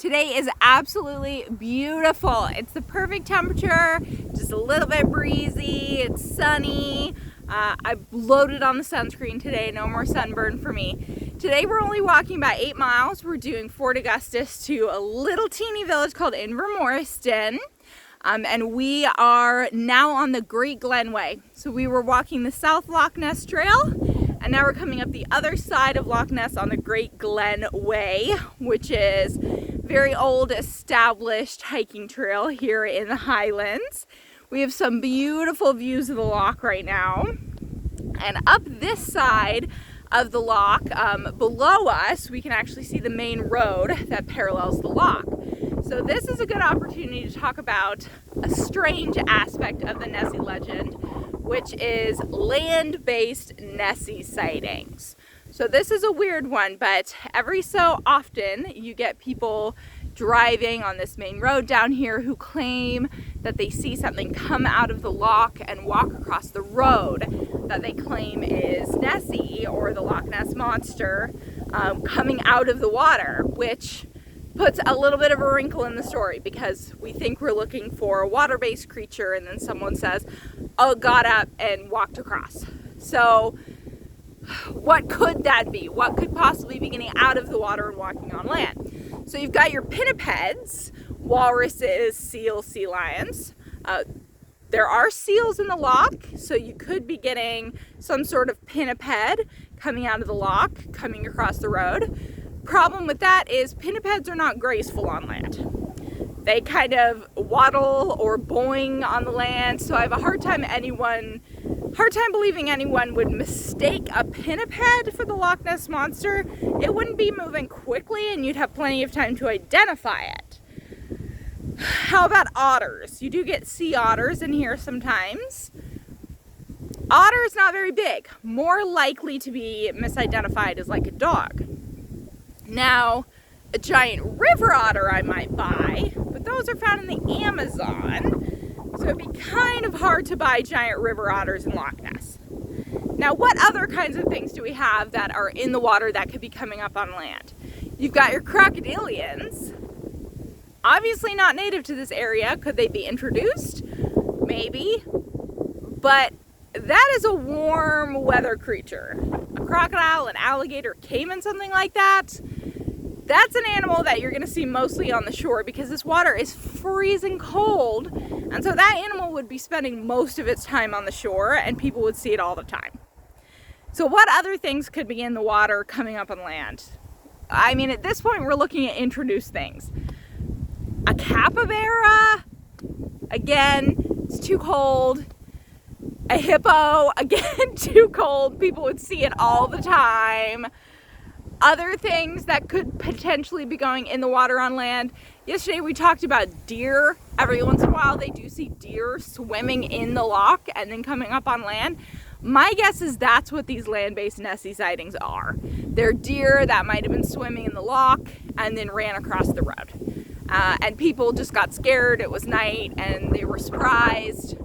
Today is absolutely beautiful. It's the perfect temperature, just a little bit breezy, it's sunny. I loaded on the sunscreen today, no more sunburn for me. Today we're only walking about 8 miles. We're doing Fort Augustus to a little teeny village called Invermoriston. And we are now on the Great Glen Way. So we were walking the South Loch Ness Trail, and now we're coming up the other side of Loch Ness on the Great Glen Way, which is very old established hiking trail here in the Highlands. We have some beautiful views of the loch right now. And up this side of the loch, below us, we can actually see the main road that parallels the loch. So this is a good opportunity to talk about a strange aspect of the Nessie legend, which is land-based Nessie sightings. So this is a weird one, but every so often you get people driving on this main road down here who claim that they see something come out of the loch and walk across the road that they claim is Nessie or the Loch Ness monster coming out of the water, which puts a little bit of a wrinkle in the story because we think we're looking for a water-based creature and then someone says, oh, got up and walked across. So what could that be? What could possibly be getting out of the water and walking on land? So you've got your pinnipeds, walruses, seals, sea lions. There are seals in the loch, so you could be getting some sort of pinniped coming out of the loch, coming across the road. Problem with that is pinnipeds are not graceful on land. They kind of waddle or boing on the land, so I have a hard time believing anyone would mistake a pinniped for the Loch Ness monster. It wouldn't be moving quickly and you'd have plenty of time to identify it. How about otters? You do get sea otters in here sometimes. Otter is not very big, more likely to be misidentified as like a dog. Now, a giant river otter I might buy, but those are found in the Amazon, so it'd be kind of hard to buy giant river otters in Loch Ness. Now, what other kinds of things do we have that are in the water that could be coming up on land? You've got your crocodilians, obviously not native to this area. Could they be introduced? Maybe, but that is a warm weather creature. A crocodile, an alligator, caiman, something like that. That's an animal that you're going to see mostly on the shore because this water is freezing cold, and so that animal would be spending most of its time on the shore and people would see it all the time. So what other things could be in the water coming up on land? I mean, at this point we're looking at introduced things. A capybara, again, it's too cold. A hippo, again, too cold. People would see it all the time. Other things that could potentially be going in the water on land. Yesterday we talked about deer. Every once in a while they do see deer swimming in the loch and then coming up on land. My guess is that's what these land-based Nessie sightings are. They're deer that might have been swimming in the loch and then ran across the road. And people just got scared. It was night and they were surprised.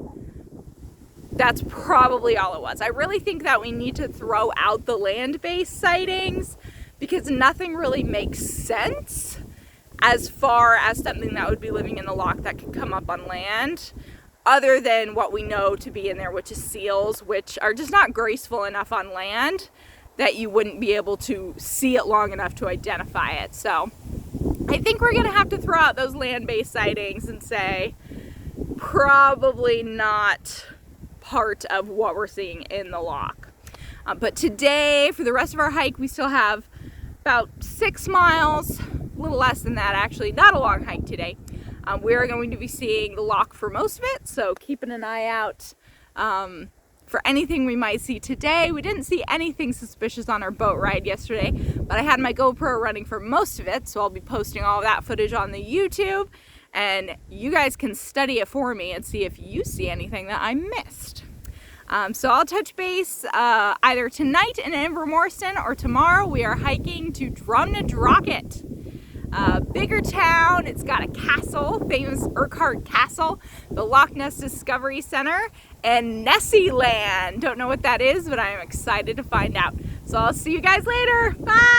That's probably all it was. I really think that we need to throw out the land-based sightings because nothing really makes sense as far as something that would be living in the loch that could come up on land, other than what we know to be in there, which is seals, which are just not graceful enough on land that you wouldn't be able to see it long enough to identify it. So I think we're gonna have to throw out those land-based sightings and say probably not part of what we're seeing in the loch. But today, for the rest of our hike, we still have about 6 miles, a little less than that actually, not a long hike today. We're going to be seeing the loch for most of it, so keeping an eye out for anything we might see today. We didn't see anything suspicious on our boat ride yesterday, but I had my GoPro running for most of it, so I'll be posting all that footage on the YouTube, and you guys can study it for me and see if you see anything that I missed. So I'll touch base either tonight in Invermoriston or tomorrow. We are hiking to Drumnadrochit, bigger town. It's got a castle, famous Urquhart Castle, the Loch Ness Discovery Center, and Nessie Land. Don't know what that is, but I am excited to find out. So I'll see you guys later. Bye!